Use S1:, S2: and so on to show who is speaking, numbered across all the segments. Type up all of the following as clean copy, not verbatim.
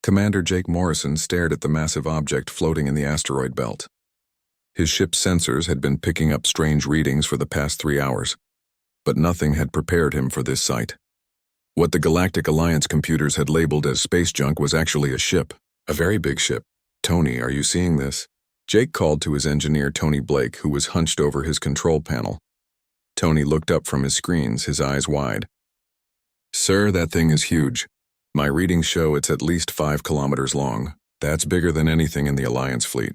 S1: Commander Jake Morrison stared at the massive object floating in the asteroid belt. His ship's sensors had been picking up strange readings for the past 3 hours, but nothing had prepared him for this sight. What the Galactic Alliance computers had labeled as space junk was actually a ship, a very big ship. "Tony, are you seeing this?" Jake called to his engineer Tony Blake, who was hunched over his control panel. Tony looked up from his screens, his eyes wide. "Sir, that thing is huge. My readings show it's at least 5 kilometers long. That's bigger than anything in the Alliance fleet."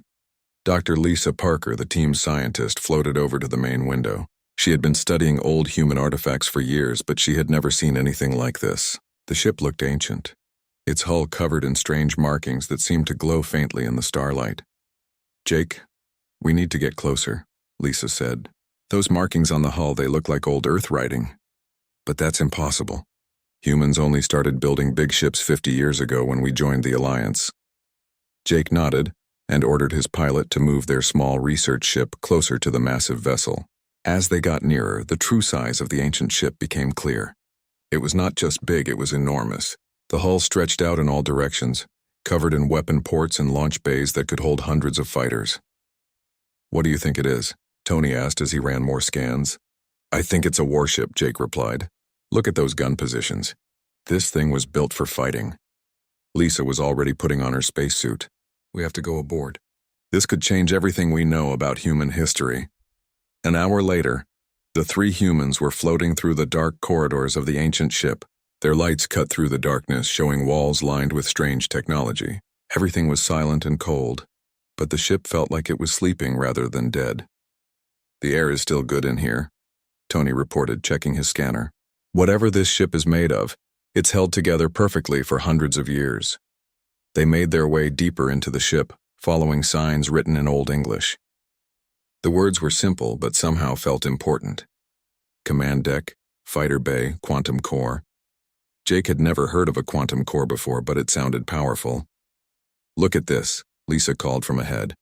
S1: Dr. Lisa Parker, the team's scientist, floated over to the main window. She had been studying old human artifacts for years, but she had never seen anything like this. The ship looked ancient, its hull covered in strange markings that seemed to glow faintly in the starlight. "Jake, we need to get closer," Lisa said. "Those markings on the hull, they look like old Earth writing. But that's impossible. Humans only started building big ships 50 years ago when we joined the Alliance." Jake nodded and ordered his pilot to move their small research ship closer to the massive vessel. As they got nearer, the true size of the ancient ship became clear. It was not just big, it was enormous. The hull stretched out in all directions, covered in weapon ports and launch bays that could hold hundreds of fighters. "What do you think it is?" Tony asked as he ran more scans. "I think it's a warship," Jake replied. "Look at those gun positions. This thing was built for fighting." Lisa was already putting on her spacesuit. "We have to go aboard. This could change everything we know about human history." An hour later, the 3 humans were floating through the dark corridors of the ancient ship. Their lights cut through the darkness, showing walls lined with strange technology. Everything was silent and cold, but the ship felt like it was sleeping rather than dead. "The air is still good in here," Tony reported, checking his scanner. "Whatever this ship is made of, it's held together perfectly for hundreds of years." They made their way deeper into the ship, following signs written in Old English. The words were simple, but somehow felt important. Command deck, fighter bay, quantum core. Jake had never heard of a quantum core before, but it sounded powerful. "Look at this," Lisa called from ahead.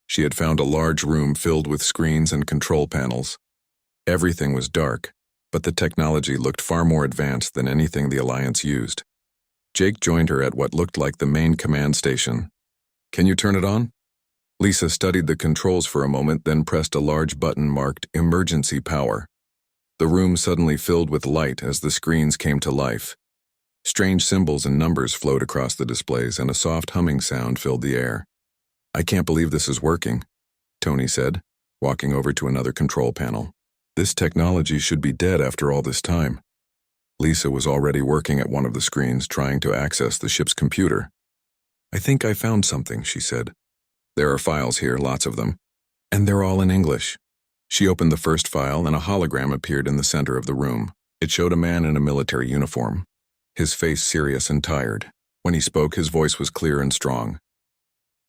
S1: She had found a large room filled with screens and control panels. Everything was dark, but the technology looked far more advanced than anything the Alliance used. Jake joined her at what looked like the main command station. "Can you turn it on?" Lisa studied the controls for a moment, then pressed a large button marked Emergency Power. The room suddenly filled with light as the screens came to life. Strange symbols and numbers flowed across the displays, and a soft humming sound filled the air. "I can't believe this is working," Tony said, walking over to another control panel. "This technology should be dead after all this time." Lisa was already working at one of the screens, trying to access the ship's computer. "I think I found something," she said. "There are files here, lots of them, and they're all in English." She opened the first file, and a hologram appeared in the center of the room. It showed a man in a military uniform, his face serious and tired. When he spoke, his voice was clear and strong.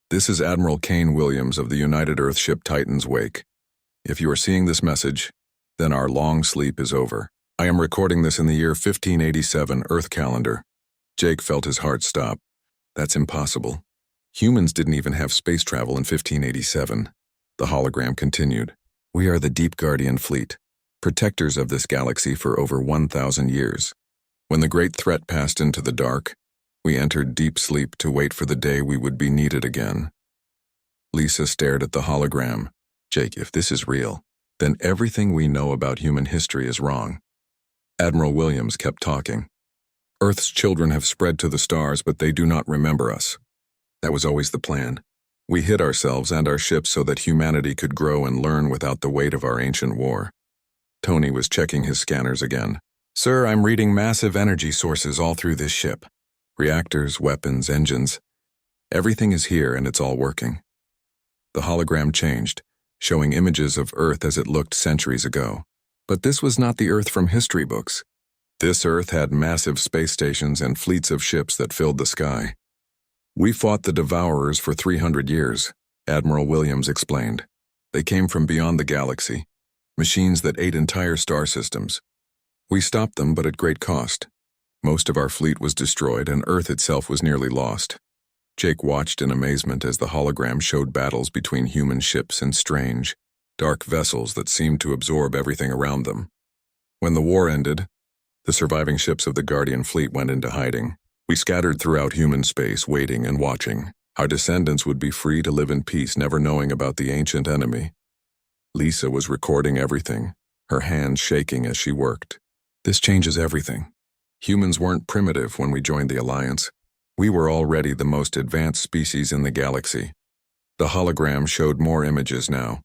S1: "This is Admiral Kane Williams of the United Earthship Titan's wake. If you are seeing this message, then our long sleep is over. I am recording this in the year 1587 Earth calendar." Jake felt his heart stop. That's impossible. Humans didn't even have space travel in 1587. The hologram continued. "We are the Deep Guardian Fleet, protectors of this galaxy for over 1,000 years. When the great threat passed into the dark, we entered deep sleep to wait for the day we would be needed again." Lisa stared at the hologram. "Jake, if this is real, then everything we know about human history is wrong." Admiral Williams kept talking. "Earth's children have spread to the stars, but they do not remember us. That was always the plan. We hid ourselves and our ships so that humanity could grow and learn without the weight of our ancient war." Tony was checking his scanners again. "Sir, I'm reading massive energy sources all through this ship. Reactors, weapons, engines. Everything is here and it's all working." The hologram changed, showing images of Earth as it looked centuries ago. But this was not the Earth from history books. This Earth had massive space stations and fleets of ships that filled the sky. "We fought the Devourers for 300 years, Admiral Williams explained. "They came from beyond the galaxy, machines that ate entire star systems. We stopped them, but at great cost. Most of our fleet was destroyed, and Earth itself was nearly lost." Jake watched in amazement as the hologram showed battles between human ships and strange, dark vessels that seemed to absorb everything around them. When the war ended, the surviving ships of the Guardian Fleet went into hiding. We scattered throughout human space, waiting and watching. Our descendants would be free to live in peace, never knowing about the ancient enemy. Lisa was recording everything, her hands shaking as she worked. This changes everything. Humans weren't primitive when we joined the Alliance. We were already the most advanced species in the galaxy. The hologram showed more images now.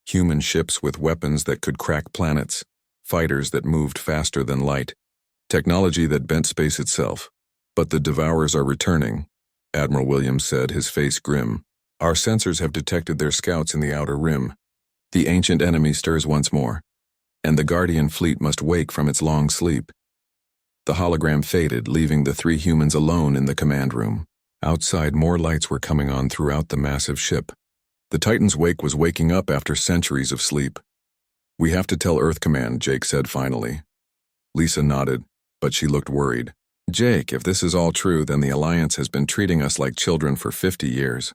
S1: Human ships with weapons that could crack planets, fighters that moved faster than light, technology that bent space itself. But the Devourers are returning, Admiral Williams said, his face grim. Our sensors have detected their scouts in the outer rim. The ancient enemy stirs once more, and the Guardian fleet must wake from its long sleep. The hologram faded, leaving the three humans alone in the command room. Outside, more lights were coming on throughout the massive ship. The Titan's wake was waking up after centuries of sleep. We have to tell Earth Command, Jake said finally. Lisa nodded, but she looked worried. Jake, if this is all true, then the Alliance has been treating us like children for 50 years.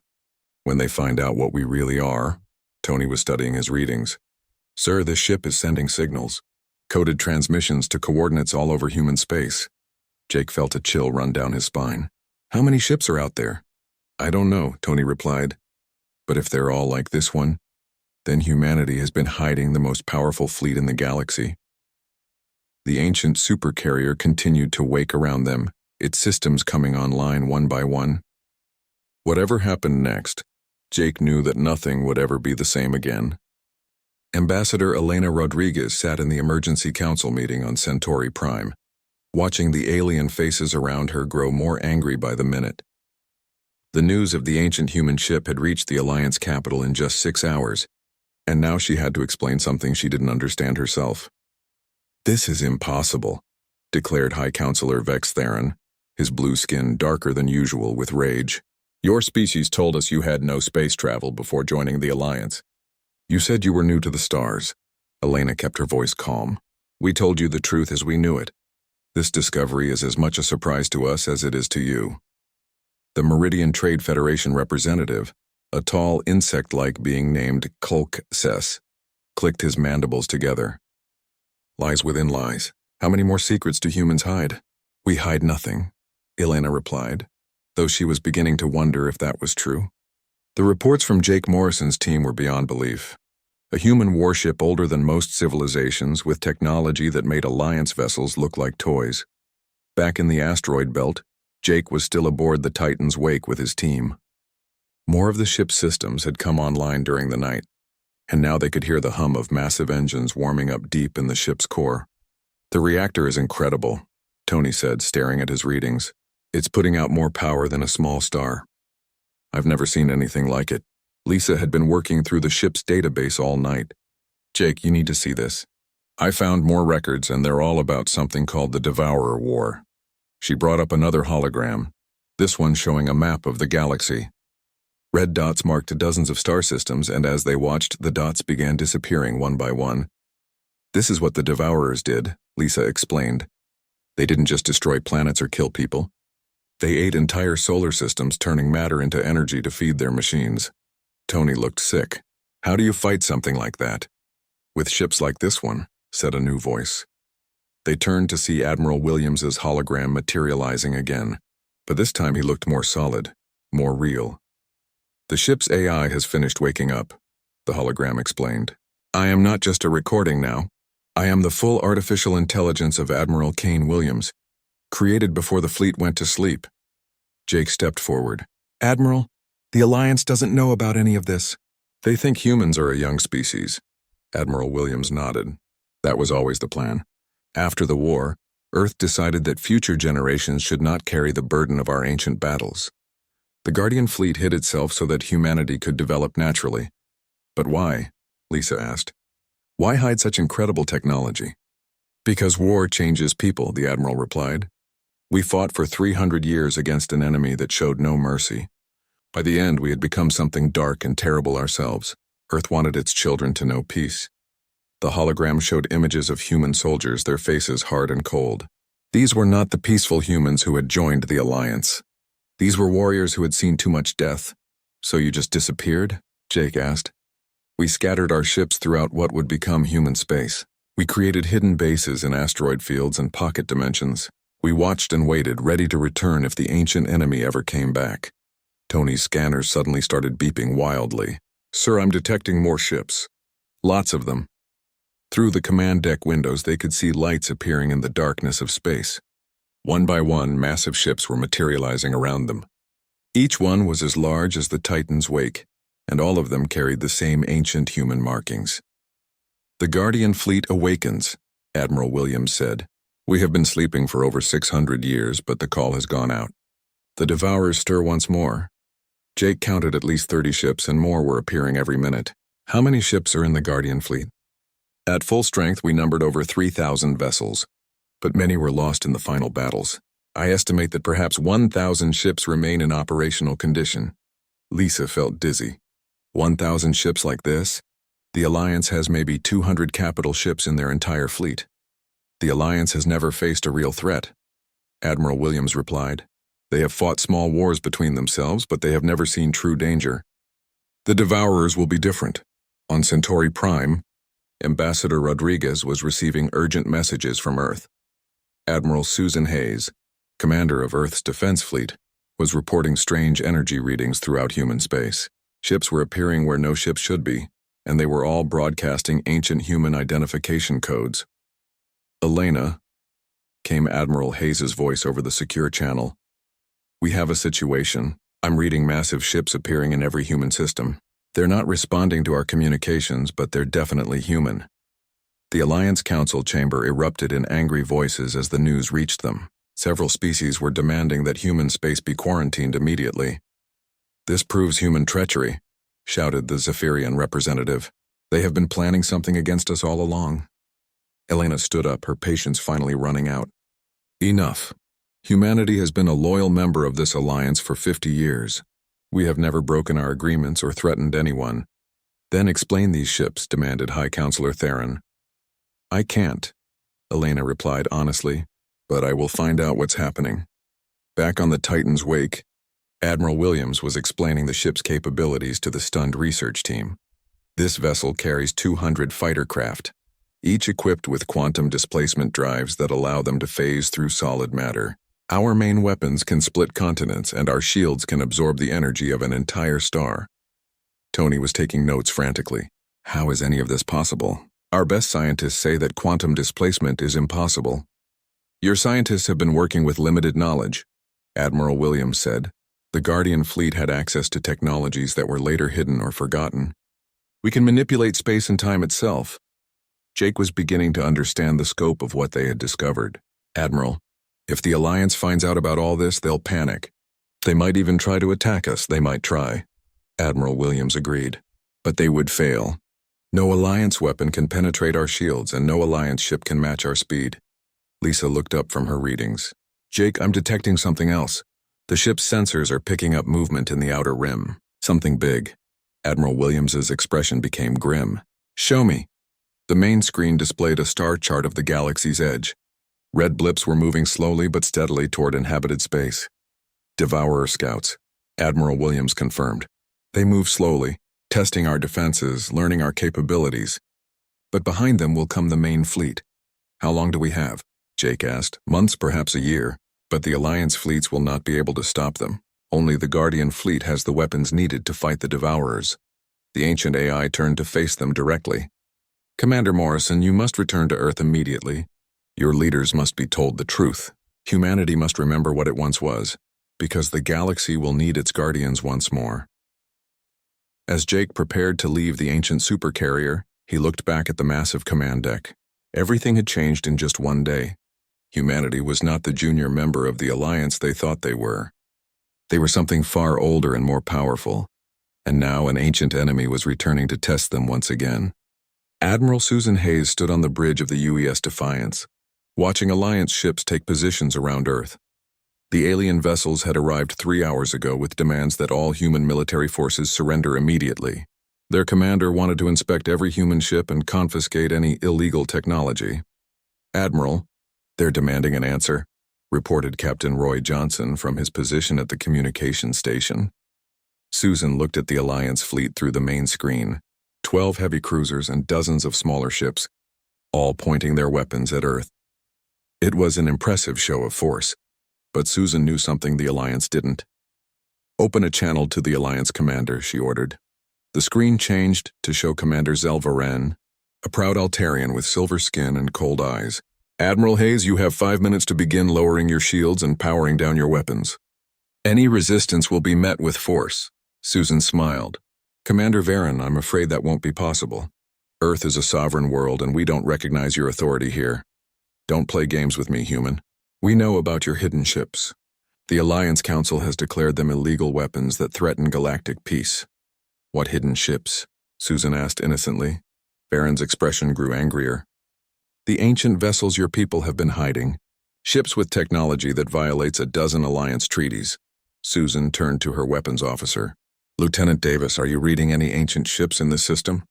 S1: When they find out what we really are, Tony was studying his readings. Sir, this ship is sending signals, coded transmissions to coordinates all over human space. Jake felt a chill run down his spine. How many ships are out there? I don't know, Tony replied. But if they're all like this one, then humanity has been hiding the most powerful fleet in the galaxy. The ancient supercarrier continued to wake around them, its systems coming online one by one. Whatever happened next, Jake knew that nothing would ever be the same again. Ambassador Elena Rodriguez sat in the emergency council meeting on Centauri Prime, watching the alien faces around her grow more angry by the minute. The news of the ancient human ship had reached the Alliance capital in just 6 hours, and now she had to explain something she didn't understand herself. This is impossible, declared High Counselor Vex Theron, his blue skin darker than usual with rage. Your species told us you had no space travel before joining the Alliance. You said you were new to the stars. Elena kept her voice calm. We told you the truth as we knew it. This discovery is as much a surprise to us as it is to you. The Meridian Trade Federation representative, a tall insect-like being named Kulk Ses, clicked his mandibles together. Lies within lies. How many more secrets do humans hide? We hide nothing, Elena replied, though she was beginning to wonder if that was true. The reports from Jake Morrison's team were beyond belief. A human warship older than most civilizations with technology that made Alliance vessels look like toys. Back in the asteroid belt, Jake was still aboard the Titan's wake with his team. More of the ship's systems had come online during the night, and now they could hear the hum of massive engines warming up deep in the ship's core. The reactor is incredible, Tony said, staring at his readings. It's putting out more power than a small star. I've never seen anything like it. Lisa had been working through the ship's database all night. Jake, you need to see this. I found more records, and they're all about something called the Devourer War. She brought up another hologram, this one showing a map of the galaxy. Red dots marked dozens of star systems, and as they watched, the dots began disappearing one by one. This is what the Devourers did, Lisa explained. They didn't just destroy planets or kill people. They ate entire solar systems, turning matter into energy to feed their machines. Tony looked sick. How do you fight something like that? With ships like this one, said a new voice. They turned to see Admiral Williams's hologram materializing again, but this time he looked more solid, more real. The ship's AI has finished waking up, the hologram explained. I am not just a recording now. I am the full artificial intelligence of Admiral Kane Williams, created before the fleet went to sleep. Jake stepped forward. Admiral, the Alliance doesn't know about any of this. They think humans are a young species. Admiral Williams nodded. That was always the plan. After the war, Earth decided that future generations should not carry the burden of our ancient battles. The Guardian fleet hid itself so that humanity could develop naturally. But why? Lisa asked. Why hide such incredible technology? Because war changes people, the Admiral replied. We fought for 300 years against an enemy that showed no mercy. By the end, we had become something dark and terrible ourselves. Earth wanted its children to know peace. The hologram showed images of human soldiers, their faces hard and cold. These were not the peaceful humans who had joined the Alliance. These were warriors who had seen too much death. So you just disappeared? Jake asked. We scattered our ships throughout what would become human space. We created hidden bases in asteroid fields and pocket dimensions. We watched and waited, ready to return if the ancient enemy ever came back. Tony's scanners suddenly started beeping wildly. "Sir, I'm detecting more ships. Lots of them." Through the command deck windows, they could see lights appearing in the darkness of space. One by one, massive ships were materializing around them. Each one was as large as the Titan's wake, and all of them carried the same ancient human markings. "The Guardian Fleet awakens," Admiral Williams said. "We have been sleeping for over 600 years, but the call has gone out. The Devourers stir once more." Jake counted at least 30 ships, and more were appearing every minute. "How many ships are in the Guardian Fleet?" "At full strength, we numbered over 3,000 vessels, but many were lost in the final battles. I estimate that perhaps 1,000 ships remain in operational condition." Lisa felt dizzy. 1,000 ships like this? The Alliance has maybe 200 capital ships in their entire fleet. The Alliance has never faced a real threat. Admiral Williams replied. "They have fought small wars between themselves, but they have never seen true danger. The Devourers will be different. On Centauri Prime, Ambassador Rodriguez was receiving urgent messages from Earth. Admiral Susan Hayes, commander of Earth's defense fleet, was reporting strange energy readings throughout human space. Ships were appearing where no ships should be, and they were all broadcasting ancient human identification codes." "Elena," came Admiral Hayes' voice over the secure channel. "We have a situation. I'm reading massive ships appearing in every human system. They're not responding to our communications, but they're definitely human." The Alliance Council chamber erupted in angry voices as the news reached them. Several species were demanding that human space be quarantined immediately. "This proves human treachery," shouted the Zephyrian representative. "They have been planning something against us all along." Elena stood up, her patience finally running out. "Enough. Humanity has been a loyal member of this alliance for 50 years. We have never broken our agreements or threatened anyone." "Then explain these ships," demanded High Counselor Theron. "I can't," Elena replied honestly, "but I will find out what's happening." Back on the Titan's wake, Admiral Williams was explaining the ship's capabilities to the stunned research team. "This vessel carries 200 fighter craft, each equipped with quantum displacement drives that allow them to phase through solid matter. Our main weapons can split continents, and our shields can absorb the energy of an entire star." Tony was taking notes frantically. "How is any of this possible? Our best scientists say that quantum displacement is impossible." "Your scientists have been working with limited knowledge," Admiral Williams said. "The Guardian fleet had access to technologies that were later hidden or forgotten. We can manipulate space and time itself." Jake was beginning to understand the scope of what they had discovered. "Admiral, if the Alliance finds out about all this, they'll panic. They might even try to attack us. They might try." Admiral Williams agreed. "But they would fail. No Alliance weapon can penetrate our shields, and no Alliance ship can match our speed." Lisa looked up from her readings. "Jake, I'm detecting something else. The ship's sensors are picking up movement in the outer rim. Something big." Admiral Williams's expression became grim. "Show me." The main screen displayed a star chart of the galaxy's edge. Red blips were moving slowly but steadily toward inhabited space. "Devourer scouts," Admiral Williams confirmed. "They move slowly, testing our defenses, learning our capabilities. But behind them will come the main fleet." "How long do we have?" Jake asked. "Months, perhaps a year. But the Alliance fleets will not be able to stop them. Only the Guardian fleet has the weapons needed to fight the Devourers." The ancient AI turned to face them directly. "Commander Morrison, you must return to Earth immediately. Your leaders must be told the truth. Humanity must remember what it once was, because the galaxy will need its guardians once more." As Jake prepared to leave the ancient supercarrier, he looked back at the massive command deck. Everything had changed in just one day. Humanity was not the junior member of the Alliance they thought they were. They were something far older and more powerful, and now an ancient enemy was returning to test them once again. Admiral Susan Hayes stood on the bridge of the UES Defiance, watching Alliance ships take positions around Earth. The alien vessels had arrived 3 hours ago with demands that all human military forces surrender immediately. Their commander wanted to inspect every human ship and confiscate any illegal technology. "Admiral, they're demanding an answer," reported Captain Roy Johnson from his position at the communications station. Susan looked at the Alliance fleet through the main screen. 12 heavy cruisers and dozens of smaller ships, all pointing their weapons at Earth. It was an impressive show of force, but Susan knew something the Alliance didn't. "Open a channel to the Alliance commander," she ordered. The screen changed to show Commander Zelvaran, a proud Altarian with silver skin and cold eyes. "Admiral Hayes, you have 5 minutes to begin lowering your shields and powering down your weapons. Any resistance will be met with force." Susan smiled. "Commander Varen, I'm afraid that won't be possible. Earth is a sovereign world and we don't recognize your authority here. Don't play games with me, human. We know about your hidden ships. The Alliance Council has declared them illegal weapons that threaten galactic peace." "What hidden ships?" Susan asked innocently. Varen's expression grew angrier. "The ancient vessels your people have been hiding. Ships with technology that violates a dozen Alliance treaties." Susan turned to her weapons officer. "Lieutenant Davis, are you reading any ancient ships in this system?"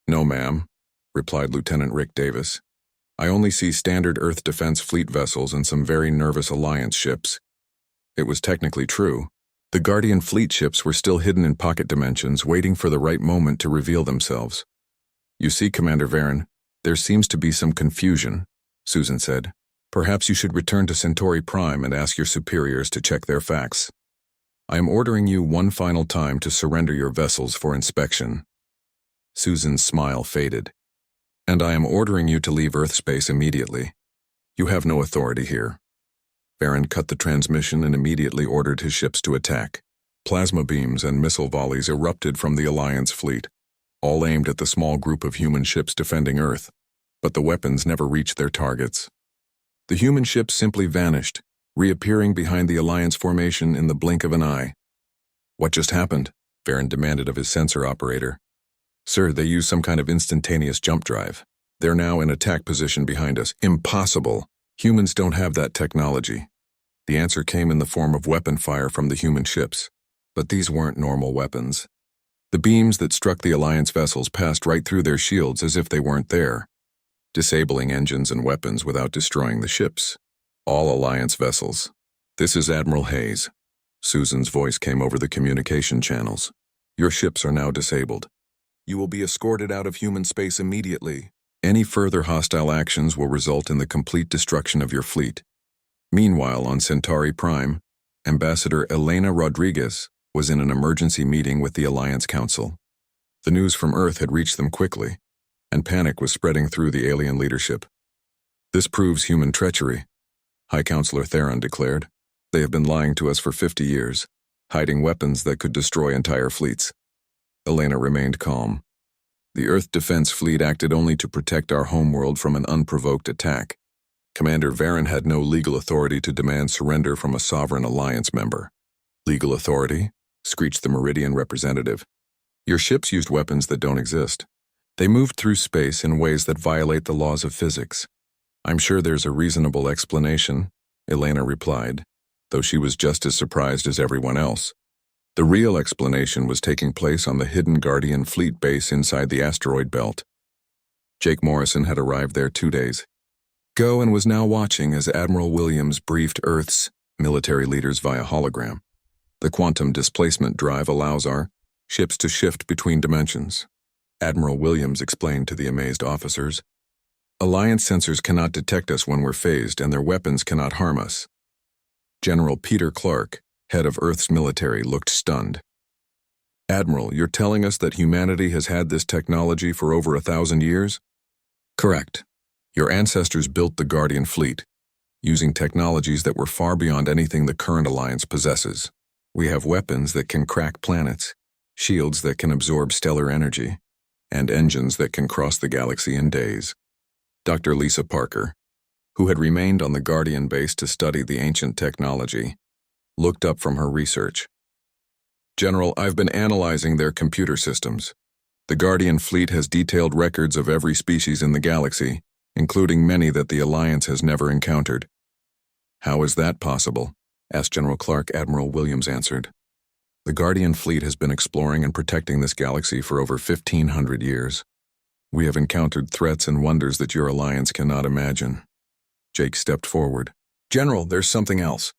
S1: "No, ma'am," replied Lieutenant Rick Davis. "I only see standard Earth Defense Fleet vessels and some very nervous Alliance ships." It was technically true. The Guardian Fleet ships were still hidden in pocket dimensions, waiting for the right moment to reveal themselves. "You see, Commander Varen, there seems to be some confusion," Susan said. "Perhaps you should return to Centauri Prime and ask your superiors to check their facts. I am ordering you one final time to surrender your vessels for inspection." Susan's smile faded. "And I am ordering you to leave Earth space immediately. You have no authority here." Varen cut the transmission and immediately ordered his ships to attack. Plasma beams and missile volleys erupted from the Alliance fleet, all aimed at the small group of human ships defending Earth, but the weapons never reached their targets. The human ships simply vanished, reappearing behind the Alliance formation in the blink of an eye. "What just happened?" Varen demanded of his sensor operator. "Sir, they used some kind of instantaneous jump drive. They're now in attack position behind us." "Impossible! Humans don't have that technology." The answer came in the form of weapon fire from the human ships. But these weren't normal weapons. The beams that struck the Alliance vessels passed right through their shields as if they weren't there, disabling engines and weapons without destroying the ships. "All Alliance vessels. This is Admiral Hayes." Susan's voice came over the communication channels. "Your ships are now disabled. You will be escorted out of human space immediately. Any further hostile actions will result in the complete destruction of your fleet." Meanwhile, on Centauri Prime, Ambassador Elena Rodriguez was in an emergency meeting with the Alliance Council. The news from Earth had reached them quickly, and panic was spreading through the alien leadership. "This proves human treachery," High Counselor Theron declared. "They have been lying to us for 50 years, hiding weapons that could destroy entire fleets." Elena remained calm. "The Earth Defense Fleet acted only to protect our homeworld from an unprovoked attack. Commander Varen had no legal authority to demand surrender from a sovereign Alliance member." "Legal authority?" screeched the Meridian representative. "Your ships used weapons that don't exist. They moved through space in ways that violate the laws of physics." "I'm sure there's a reasonable explanation," Elena replied, though she was just as surprised as everyone else. The real explanation was taking place on the hidden Guardian Fleet base inside the asteroid belt. Jake Morrison had arrived there 2 days ago and was now watching as Admiral Williams briefed Earth's military leaders via hologram. "The quantum displacement drive allows our ships to shift between dimensions," Admiral Williams explained to the amazed officers. "Alliance sensors cannot detect us when we're phased, and their weapons cannot harm us." General Peter Clark, head of Earth's military, looked stunned. "Admiral, you're telling us that humanity has had this technology for over 1,000 years?" "Correct. Your ancestors built the Guardian Fleet, using technologies that were far beyond anything the current Alliance possesses. We have weapons that can crack planets, shields that can absorb stellar energy, and engines that can cross the galaxy in days." Dr. Lisa Parker, who had remained on the Guardian base to study the ancient technology, looked up from her research. "General, I've been analyzing their computer systems. The Guardian Fleet has detailed records of every species in the galaxy, including many that the Alliance has never encountered." "How is that possible?" asked General Clark. Admiral Williams answered. "The Guardian Fleet has been exploring and protecting this galaxy for over 1,500 years. We have encountered threats and wonders that your Alliance cannot imagine." Jake stepped forward. "General, there's something else.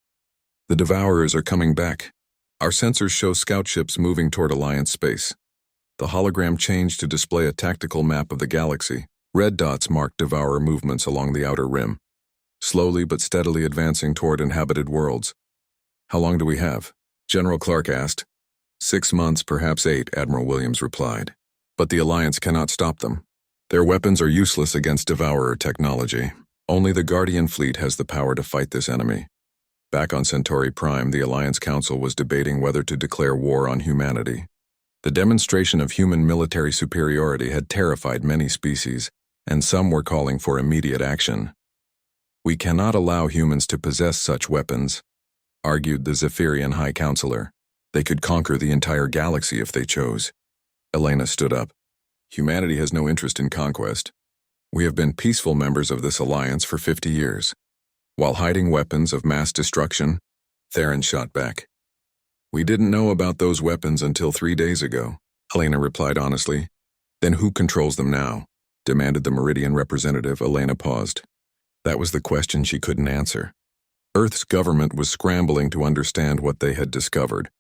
S1: The Devourers are coming back. Our sensors show scout ships moving toward Alliance space. The hologram changed to display a tactical map of the galaxy. Red dots mark Devourer movements along the outer rim. slowly but steadily advancing toward inhabited worlds. How long do we have? General Clark asked. 6 months, perhaps 8, Admiral Williams replied. But the Alliance cannot stop them. Their weapons are useless against Devourer technology. Only the Guardian fleet has the power to fight this enemy. Back on Centauri Prime, the Alliance Council was debating whether to declare war on humanity. The demonstration of human military superiority had terrified many species, and some were calling for immediate action. We cannot allow humans to possess such weapons, argued the Zephyrian High Counselor. They could conquer the entire galaxy if they chose. Elena stood up. Humanity has no interest in conquest. We have been peaceful members of this alliance for 50 years. While hiding weapons of mass destruction, Theron shot back. We didn't know about those weapons until 3 days ago, Elena replied honestly. Then who controls them now? Demanded the Meridian representative. Elena paused. That was the question she couldn't answer. Earth's government was scrambling to understand what they had discovered,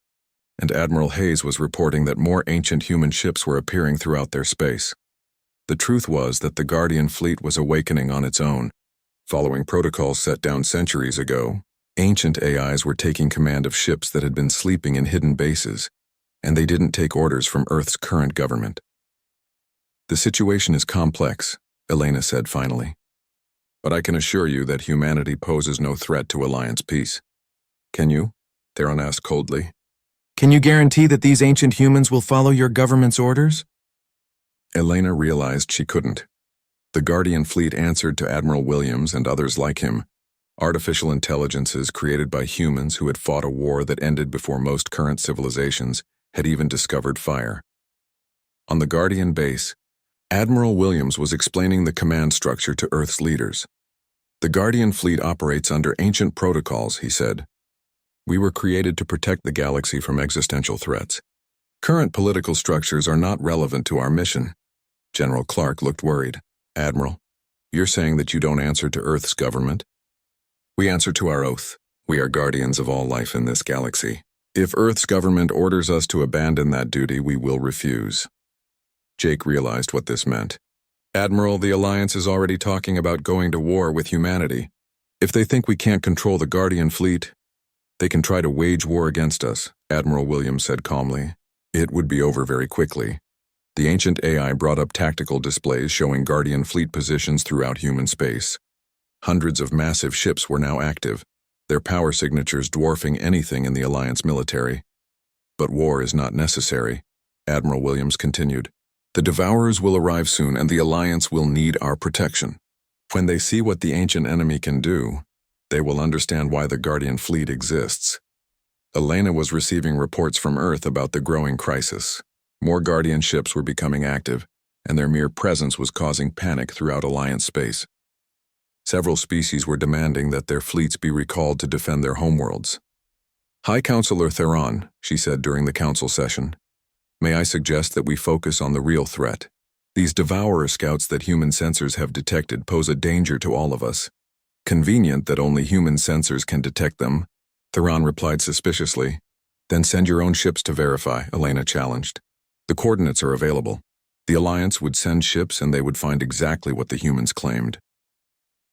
S1: and Admiral Hayes was reporting that more ancient human ships were appearing throughout their space. The truth was that the Guardian fleet was awakening on its own. Following protocols set down centuries ago, ancient AIs were taking command of ships that had been sleeping in hidden bases, and they didn't take orders from Earth's current government. The situation is complex, Elena said finally. But I can assure you that humanity poses no threat to Alliance peace. Can you? Theron asked coldly.
S2: Can you guarantee that these ancient humans will follow your government's orders?
S1: Elena realized she couldn't. The Guardian fleet answered to Admiral Williams and others like him, artificial intelligences created by humans who had fought a war that ended before most current civilizations had even discovered fire. On the Guardian base, Admiral Williams was explaining the command structure to Earth's leaders. The Guardian fleet operates under ancient protocols, he said. We were created to protect the galaxy from existential threats. Current political structures are not relevant to our mission. General Clark looked worried. Admiral, you're saying that you don't answer to Earth's government? We answer to our oath. We are guardians of all life in this galaxy. If Earth's government orders us to abandon that duty, we will refuse. Jake realized what this meant. Admiral, the Alliance is already talking about going to war with humanity. If they think we can't control the Guardian fleet, they can try to wage war against us, Admiral Williams said calmly. It would be over very quickly. The ancient AI brought up tactical displays showing Guardian fleet positions throughout human space. Hundreds of massive ships were now active, their power signatures dwarfing anything in the Alliance military. But war is not necessary, Admiral Williams continued. The Devourers will arrive soon and the Alliance will need our protection. When they see what the ancient enemy can do, they will understand why the Guardian fleet exists. Elena was receiving reports from Earth about the growing crisis. More Guardian ships were becoming active, and their mere presence was causing panic throughout Alliance space. Several species were demanding that their fleets be recalled to defend their homeworlds. High Counselor Theron, she said during the council session, may I suggest that we focus on the real threat. These Devourer scouts that human sensors have detected pose a danger to all of us. Convenient that only human sensors can detect them, Theron replied suspiciously. Then send your own ships to verify, Elena challenged. The coordinates are available. The Alliance would send ships and they would find exactly what the humans claimed.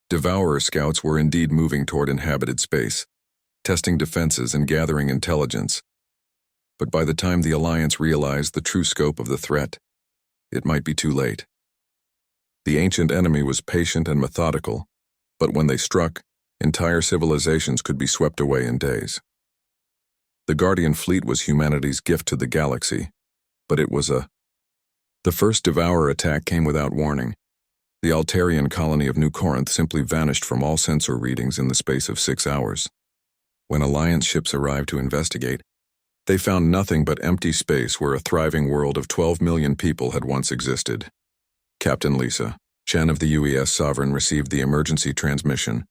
S1: Devourer scouts were indeed moving toward inhabited space, testing defenses and gathering intelligence. But by the time the Alliance realized the true scope of the threat, it might be too late. The ancient enemy was patient and methodical, but when they struck, entire civilizations could be swept away in days. The Guardian fleet was humanity's gift to the galaxy, but it was The first Devourer attack came without warning. The Altarian colony of New Corinth simply vanished from all sensor readings in the space of 6 hours. When Alliance ships arrived to investigate, they found nothing but empty space where a thriving world of 12 million people had once existed. Captain Lisa, Chen of the UES Sovereign, received the emergency transmission,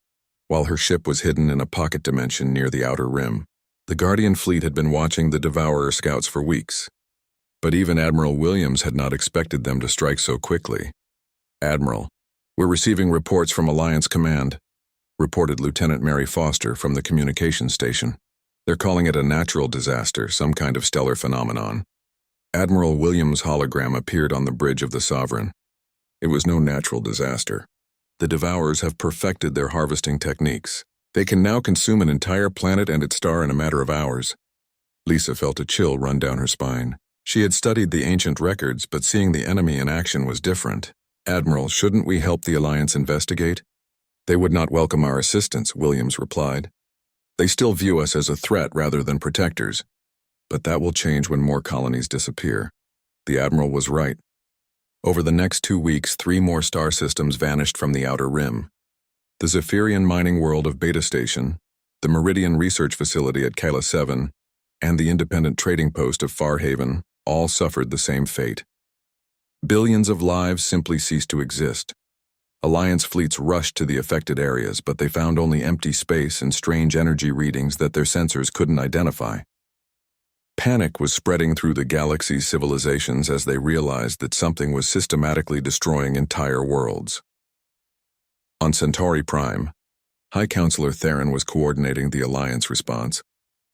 S1: while her ship was hidden in a pocket dimension near the outer rim. The Guardian fleet had been watching the Devourer scouts for weeks, but even Admiral Williams had not expected them to strike so quickly. Admiral, we're receiving reports from Alliance Command, reported Lieutenant Mary Foster from the communications station. They're calling it a natural disaster, some kind of stellar phenomenon. Admiral Williams' hologram appeared on the bridge of the Sovereign. It was no natural disaster. The Devourers have perfected their harvesting techniques. They can now consume an entire planet and its star in a matter of hours. Lisa felt a chill run down her spine. She had studied the ancient records, but seeing the enemy in action was different. Admiral, shouldn't we help the Alliance investigate? They would not welcome our assistance, Williams replied. They still view us as a threat rather than protectors. But that will change when more colonies disappear. The Admiral was right. Over the next 2 weeks, 3 more star systems vanished from the outer rim. The Zephyrian mining world of Beta Station, the Meridian Research Facility at Kala 7, and the independent trading post of Farhaven all suffered the same fate. Billions of lives simply ceased to exist. Alliance fleets rushed to the affected areas, but they found only empty space and strange energy readings that their sensors couldn't identify. Panic was spreading through the galaxy's civilizations as they realized that something was systematically destroying entire worlds. On Centauri Prime, High Counselor Theron was coordinating the Alliance response.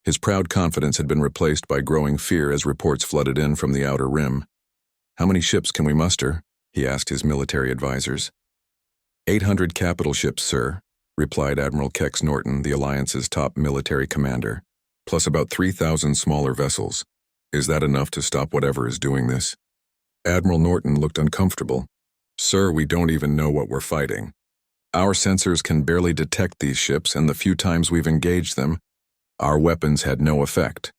S1: His proud confidence had been replaced by growing fear as reports flooded in from the outer rim. "How many ships can we muster?" he asked his military advisors. 800 capital ships, sir," replied Admiral Kex Norton, the Alliance's top military commander, "plus about 3,000 smaller vessels. Is that enough to stop whatever is doing this?" Admiral Norton looked uncomfortable. "Sir, we don't even know what we're fighting. Our sensors can barely detect these ships, and the few times we've engaged them, our weapons had no effect."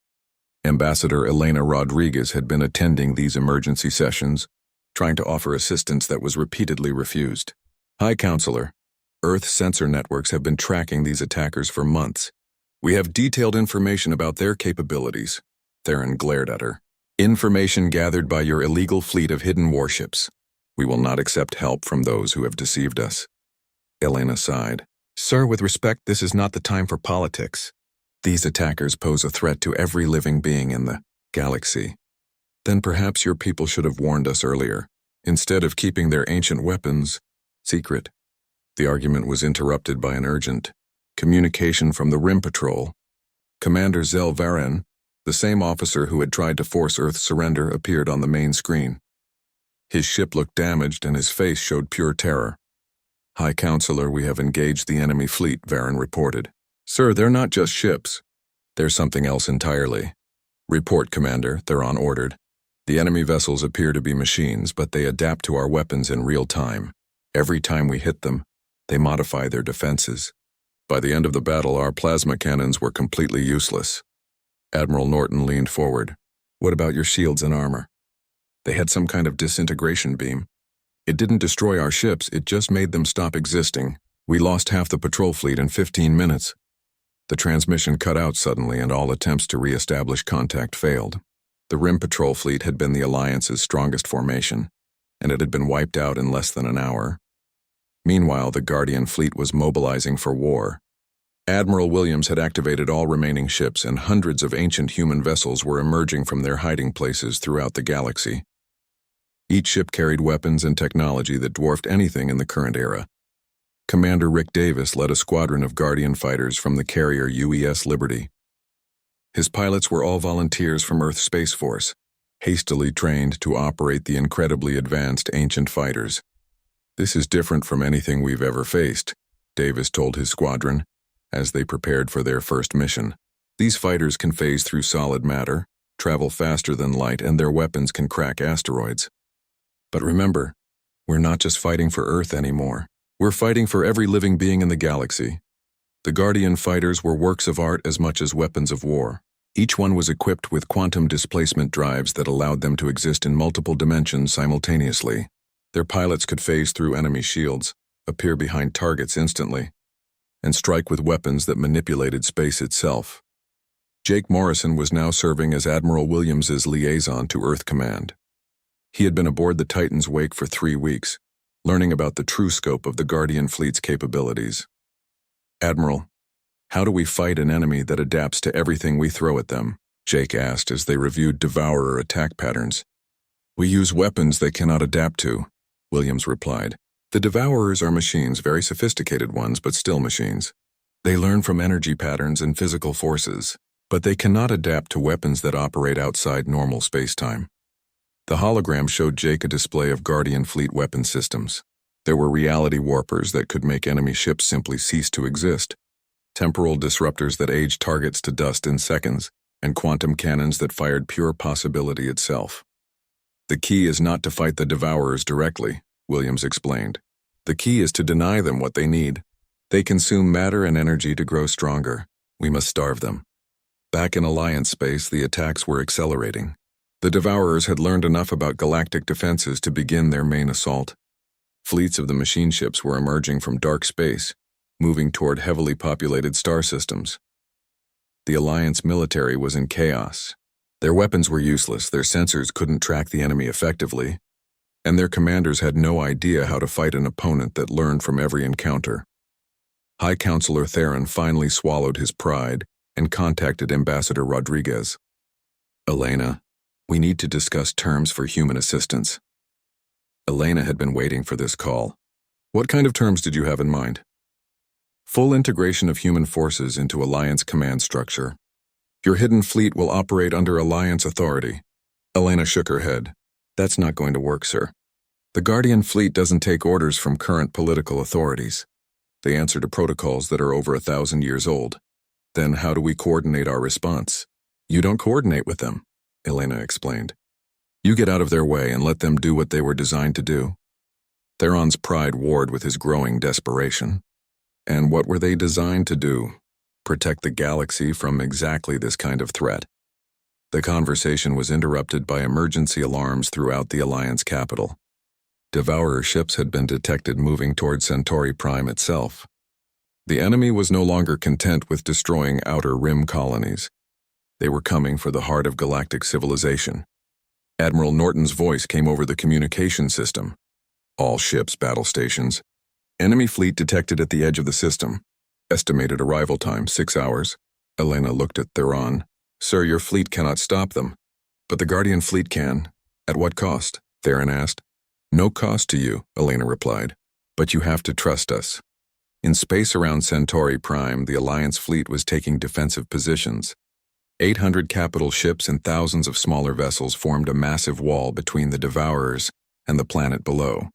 S1: Ambassador Elena Rodriguez had been attending these emergency sessions, trying to offer assistance that was repeatedly refused. "High Counselor, Earth sensor networks have been tracking these attackers for months. We have detailed information about their capabilities." Theron glared at her. "Information gathered by your illegal fleet of hidden warships. We will not accept help from those who have deceived us." Elena sighed. "Sir, with respect, this is not the time for politics. These attackers pose a threat to every living being in the galaxy. Then perhaps your people should have warned us earlier, instead of keeping their ancient weapons secret." The argument was interrupted by an urgent communication from the Rim Patrol. Commander Zel Varen, the same officer who had tried to force Earth's surrender, appeared on the main screen. His ship looked damaged and his face showed pure terror. "High Counselor, we have engaged the enemy fleet," Varen reported. "Sir, they're not just ships. They're something else entirely." "Report, Commander," Theron ordered. "The enemy vessels appear to be machines, but they adapt to our weapons in real time. Every time we hit them, they modify their defenses. By the end of the battle, our plasma cannons were completely useless." Admiral Norton leaned forward. "What about your shields and armor?" "They had some kind of disintegration beam. It didn't destroy our ships, it just made them stop existing. We lost half the patrol fleet in 15 minutes. The transmission cut out suddenly and all attempts to re-establish contact failed. The Rim Patrol fleet had been the Alliance's strongest formation, and it had been wiped out in less than an hour. Meanwhile, the Guardian fleet was mobilizing for war. Admiral Williams had activated all remaining ships, and hundreds of ancient human vessels were emerging from their hiding places throughout the galaxy. Each ship carried weapons and technology that dwarfed anything in the current era. Commander Rick Davis led a squadron of Guardian fighters from the carrier UES Liberty. His pilots were all volunteers from Earth Space Force, hastily trained to operate the incredibly advanced ancient fighters. "This is different from anything we've ever faced," Davis told his squadron, as they prepared for their first mission. "These fighters can phase through solid matter, travel faster than light, and their weapons can crack asteroids. But remember, we're not just fighting for Earth anymore. We're fighting for every living being in the galaxy." The Guardian fighters were works of art as much as weapons of war. Each one was equipped with quantum displacement drives that allowed them to exist in multiple dimensions simultaneously. Their pilots could phase through enemy shields, appear behind targets instantly, and strike with weapons that manipulated space itself. Jake Morrison was now serving as Admiral Williams's liaison to Earth Command. He had been aboard the Titan's wake for 3 weeks, learning about the true scope of the Guardian fleet's capabilities. "Admiral, how do we fight an enemy that adapts to everything we throw at them?" Jake asked as they reviewed Devourer attack patterns. "We use weapons they cannot adapt to," Williams replied. "The Devourers are machines, very sophisticated ones, but still machines. They learn from energy patterns and physical forces, but they cannot adapt to weapons that operate outside normal spacetime." The hologram showed Jake a display of Guardian fleet weapon systems. There were reality warpers that could make enemy ships simply cease to exist, temporal disruptors that aged targets to dust in seconds, and quantum cannons that fired pure possibility itself. The key is not to fight the Devourers directly, Williams explained. The key is to deny them what they need. They consume matter and energy to grow stronger. We must starve them. Back in Alliance space, the attacks were accelerating. The Devourers had learned enough about galactic defenses to begin their main assault. Fleets of the machine ships were emerging from dark space, moving toward heavily populated star systems. The Alliance military was in chaos. Their weapons were useless, their sensors couldn't track the enemy effectively, and their commanders had no idea how to fight an opponent that learned from every encounter. High Counselor Theron finally swallowed his pride and contacted Ambassador Rodriguez. Elena, we need to discuss terms for human assistance. Elena had been waiting for this call. What kind of terms did you have in mind? Full integration of human forces into Alliance command structure. Your hidden fleet will operate under Alliance authority. Elena shook her head. That's not going to work, sir. The Guardian fleet doesn't take orders from current political authorities. They answer to protocols that are over 1,000 years old. Then how do we coordinate our response? You don't coordinate with them, Elena explained. You get out of their way and let them do what they were designed to do. Theron's pride warred with his growing desperation. And what were they designed to do? Protect the galaxy from exactly this kind of threat. The conversation was interrupted by emergency alarms throughout the Alliance capital. Devourer ships had been detected moving toward Centauri Prime itself. The enemy was no longer content with destroying outer rim colonies. They were coming for the heart of galactic civilization. Admiral Norton's voice came over the communication system. All ships, battle stations. Enemy fleet detected at the edge of the system. Estimated arrival time, 6 hours. Elena looked at Theron. Sir, your fleet cannot stop them. But the Guardian fleet can. At what cost? Theron asked. No cost to you, Elena replied. But you have to trust us. In space around Centauri Prime, the Alliance fleet was taking defensive positions. 800 capital ships and thousands of smaller vessels formed a massive wall between the Devourers and the planet below.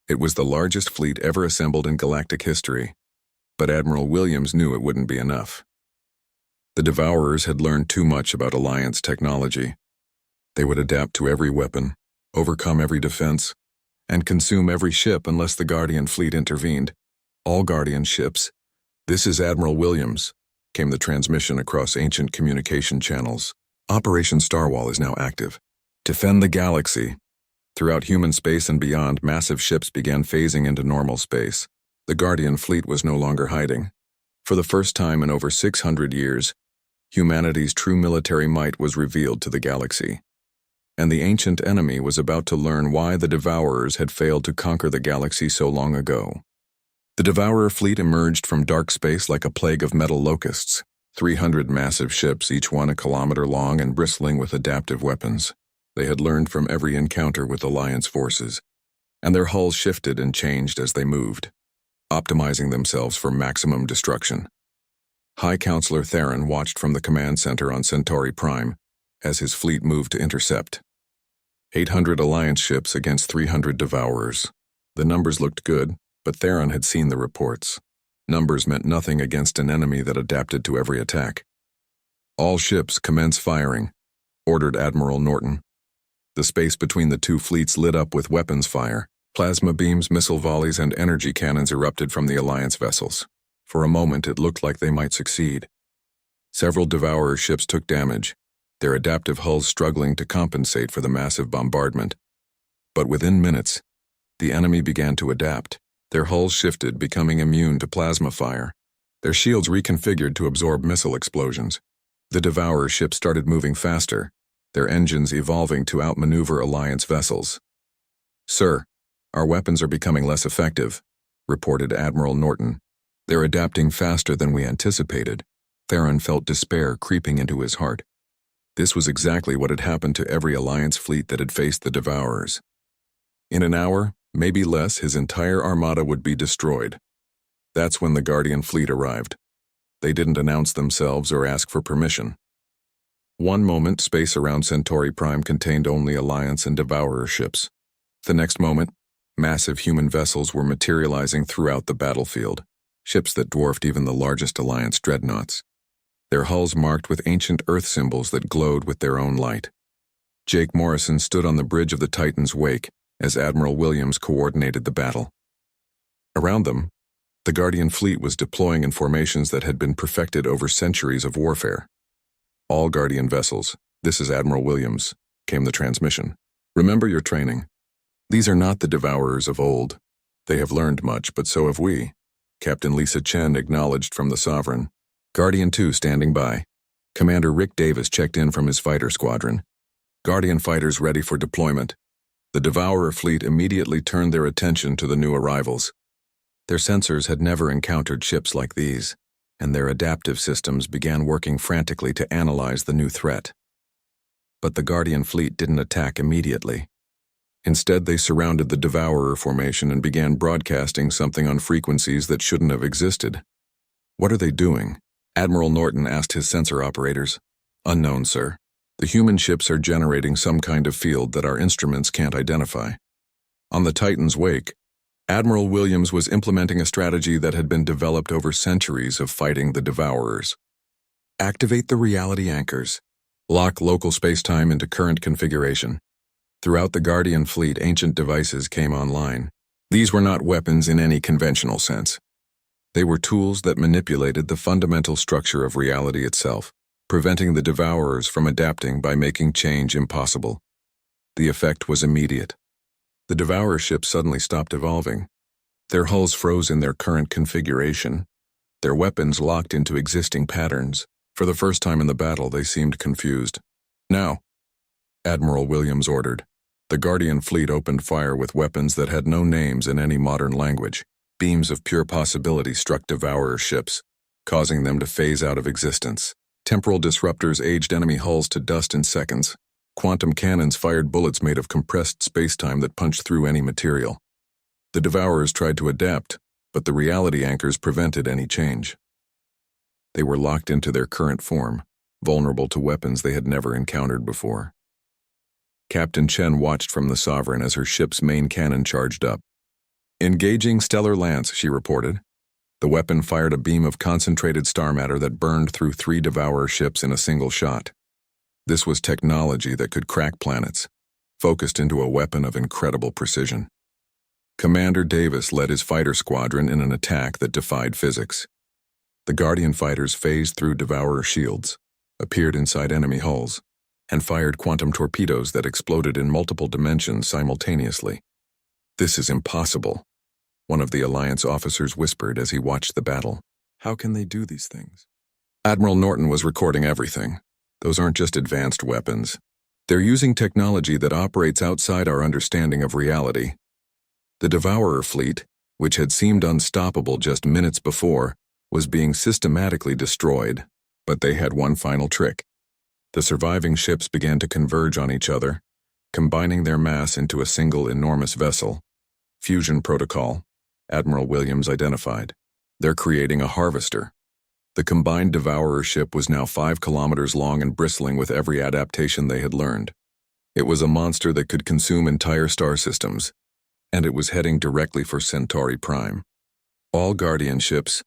S1: It was the largest fleet ever assembled in galactic history, but Admiral Williams knew it wouldn't be enough. The Devourers had learned too much about Alliance technology. They would adapt to every weapon, overcome every defense, and consume every ship unless the Guardian fleet intervened. All Guardian ships. This is Admiral Williams, came the transmission across ancient communication channels. Operation Starwall is now active. Defend the galaxy. Throughout human space and beyond, massive ships began phasing into normal space. The Guardian fleet was no longer hiding. For the first time in over 600 years, humanity's true military might was revealed to the galaxy. And the ancient enemy was about to learn why the Devourers had failed to conquer the galaxy so long ago. The Devourer fleet emerged from dark space like a plague of metal locusts, 300 massive ships, each one a kilometer long and bristling with adaptive weapons. They had learned from every encounter with Alliance forces, and their hulls shifted and changed as they moved, optimizing themselves for maximum destruction. High Counselor Theron watched from the command center on Centauri Prime as his fleet moved to intercept. 800 Alliance ships against 300 Devourers. The numbers looked good, but Theron had seen the reports. Numbers meant nothing against an enemy that adapted to every attack. All ships commence firing, ordered Admiral Norton. The space between the two fleets lit up with weapons fire. Plasma beams, missile volleys, and energy cannons erupted from the Alliance vessels. For a moment, it looked like they might succeed. Several Devourer ships took damage, their adaptive hulls struggling to compensate for the massive bombardment. But within minutes, the enemy began to adapt. Their hulls shifted, becoming immune to plasma fire. Their shields reconfigured to absorb missile explosions. The Devourer ships started moving faster, their engines evolving to outmaneuver Alliance vessels. Sir, our weapons are becoming less effective, reported Admiral Norton. They're adapting faster than we anticipated. Theron felt despair creeping into his heart. This was exactly what had happened to every Alliance fleet that had faced the Devourers. In an hour, maybe less, his entire armada would be destroyed. That's when the Guardian fleet arrived. They didn't announce themselves or ask for permission. One moment, space around Centauri Prime contained only Alliance and Devourer ships. The next moment, Massive human vessels were materializing throughout the battlefield, ships that dwarfed even the largest Alliance dreadnoughts. Their hulls marked with ancient Earth symbols that glowed with their own light. Jake Morrison stood on the bridge of the Titan's wake as Admiral Williams coordinated the battle. Around them, the Guardian fleet was deploying in formations that had been perfected over centuries of warfare. "All Guardian vessels, this is Admiral Williams," came the transmission. "Remember your training. These are not the devourers of old. They have learned much, but so have we," Captain Lisa Chen acknowledged from the Sovereign. Guardian 2 standing by. Commander Rick Davis checked in from his fighter squadron. Guardian fighters ready for deployment. The Devourer fleet immediately turned their attention to the new arrivals. Their sensors had never encountered ships like these, and their adaptive systems began working frantically to analyze the new threat. But the Guardian fleet didn't attack immediately. Instead, they surrounded the Devourer formation and began broadcasting something on frequencies that shouldn't have existed. "What are they doing?" Admiral Norton asked his sensor operators. "Unknown, sir. The human ships are generating some kind of field that our instruments can't identify." On the Titan's wake, Admiral Williams was implementing a strategy that had been developed over centuries of fighting the Devourers. Activate the reality anchors. Lock local spacetime into current configuration. Throughout the Guardian fleet, ancient devices came online. These were not weapons in any conventional sense. They were tools that manipulated the fundamental structure of reality itself, preventing the Devourers from adapting by making change impossible. The effect was immediate. The Devourer ships suddenly stopped evolving. Their hulls froze in their current configuration. Their weapons locked into existing patterns. For the first time in the battle, they seemed confused. "Now," Admiral Williams ordered. The Guardian fleet opened fire with weapons that had no names in any modern language. Beams of pure possibility struck Devourer ships, causing them to phase out of existence. Temporal disruptors aged enemy hulls to dust in seconds. Quantum cannons fired bullets made of compressed spacetime that punched through any material. The Devourers tried to adapt, but the reality anchors prevented any change. They were locked into their current form, vulnerable to weapons they had never encountered before. Captain Chen watched from the Sovereign as her ship's main cannon charged up. "Engaging stellar lance," she reported. The weapon fired a beam of concentrated star matter that burned through 3 Devourer ships in a single shot. This was technology that could crack planets, focused into a weapon of incredible precision. Commander Davis led his fighter squadron in an attack that defied physics. The Guardian fighters phased through Devourer shields, appeared inside enemy hulls, and fired quantum torpedoes that exploded in multiple dimensions simultaneously. "This is impossible," one of the Alliance officers whispered as he watched the battle. "How can they do these things?" Admiral Norton was recording everything. "Those aren't just advanced weapons. They're using technology that operates outside our understanding of reality." The Devourer fleet, which had seemed unstoppable just minutes before, was being systematically destroyed, but they had one final trick. The surviving ships began to converge on each other, combining their mass into a single enormous vessel. Fusion protocol, Admiral Williams identified. "They're creating a harvester." The combined Devourer ship was now 5 kilometers long and bristling with every adaptation they had learned. It was a monster that could consume entire star systems, and it was heading directly for Centauri Prime. "All Guardian ships,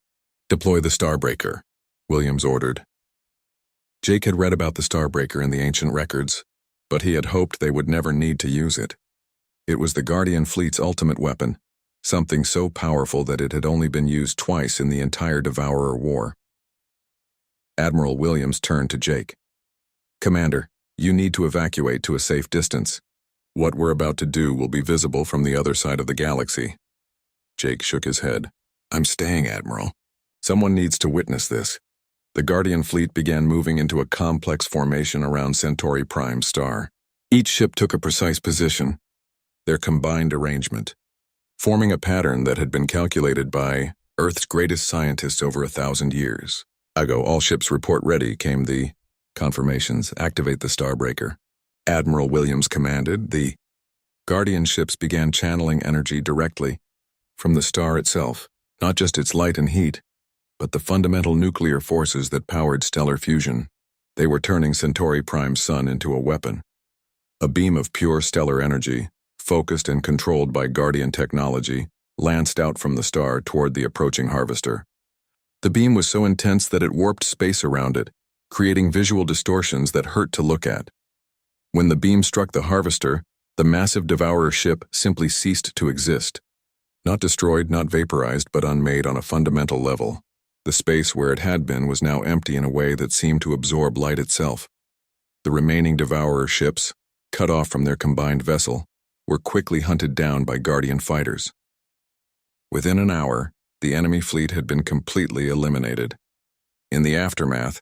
S1: deploy the Starbreaker," Williams ordered. Jake had read about the Starbreaker in the ancient records, but he had hoped they would never need to use it. It was the Guardian fleet's ultimate weapon, something so powerful that it had only been used twice in the entire Devourer War. Admiral Williams turned to Jake. "Commander, you need to evacuate to a safe distance. What we're about to do will be visible from the other side of the galaxy." Jake shook his head. "I'm staying, Admiral. Someone needs to witness this." The Guardian fleet began moving into a complex formation around Centauri Prime star. Each ship took a precise position, their combined arrangement, forming a pattern that had been calculated by Earth's greatest scientists over 1,000 years. "Ago, all ships report ready," came the confirmations. "Activate the Starbreaker." Admiral Williams commanded. The Guardian ships began channeling energy directly from the star itself, not just its light and heat, but the fundamental nuclear forces that powered stellar fusion. They were turning Centauri Prime's sun into a weapon. A beam of pure stellar energy, focused and controlled by Guardian technology, lanced out from the star toward the approaching harvester. The beam was so intense that it warped space around it, creating visual distortions that hurt to look at. When the beam struck the harvester, the massive devourer ship simply ceased to exist. Not destroyed, not vaporized, but unmade on a fundamental level. The space where it had been was now empty in a way that seemed to absorb light itself. The remaining devourer ships, cut off from their combined vessel, were quickly hunted down by Guardian fighters. Within an hour, the enemy fleet had been completely eliminated. In the aftermath,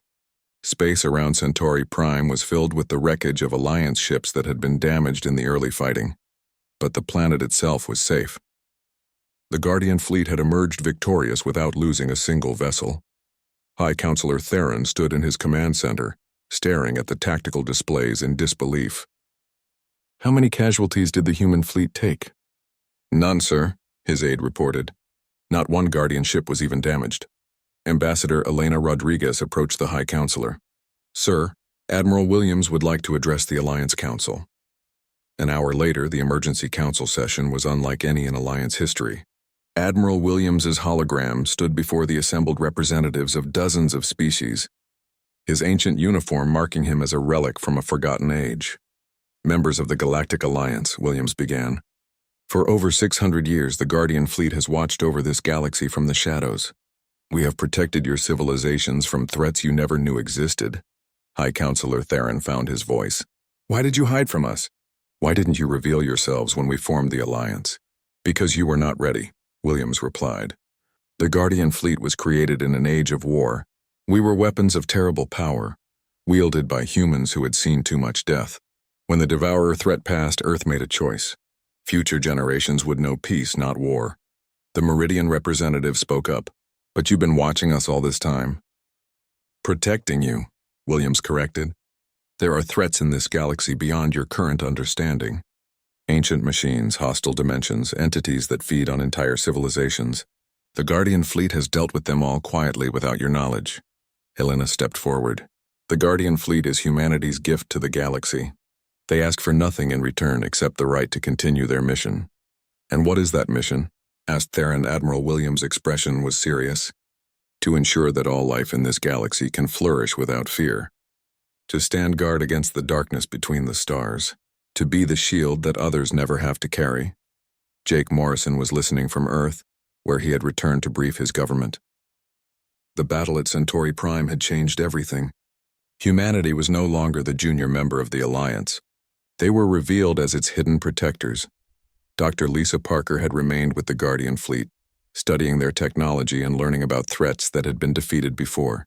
S1: space around Centauri Prime was filled with the wreckage of Alliance ships that had been damaged in the early fighting. But the planet itself was safe. The Guardian fleet had emerged victorious without losing a single vessel. High Counselor Theron stood in his command center, staring at the tactical displays in disbelief.
S2: How many casualties did the human fleet take?
S1: None, sir, his aide reported. Not one Guardian ship was even damaged. Ambassador Elena Rodriguez approached the High Counselor. Sir, Admiral Williams would like to address the Alliance Council. An hour later, the emergency council session was unlike any in Alliance history. Admiral Williams's hologram stood before the assembled representatives of dozens of species, his ancient uniform marking him as a relic from a forgotten age. Members of the Galactic Alliance, Williams began. For over 600 years, the Guardian fleet has watched over this galaxy from the shadows. We have protected your civilizations from threats you never knew existed. High Counselor Theron found his voice. Why did you hide from us? Why didn't you reveal yourselves when we formed the Alliance? Because you were not ready, Williams replied. The Guardian fleet was created in an age of war. We were weapons of terrible power, wielded by humans who had seen too much death. When the Devourer threat passed, Earth made a choice. Future generations would know peace, not war. The Meridian representative spoke up. But you've been watching us all this time. Protecting you, Williams corrected. There are threats in this galaxy beyond your current understanding. Ancient machines, hostile dimensions, entities that feed on entire civilizations. The Guardian fleet has dealt with them all quietly without your knowledge. Helena stepped forward. The Guardian fleet is humanity's gift to the galaxy. They ask for nothing in return except the right to continue their mission. And what is that mission? Asked Theron. Admiral Williams' expression was serious. To ensure that all life in this galaxy can flourish without fear. To stand guard against the darkness between the stars. To be the shield that others never have to carry. Jake Morrison was listening from Earth, where he had returned to brief his government. The battle at Centauri Prime had changed everything. Humanity was no longer the junior member of the Alliance. They were revealed as its hidden protectors. Dr. Lisa Parker had remained with the Guardian fleet, studying their technology and learning about threats that had been defeated before.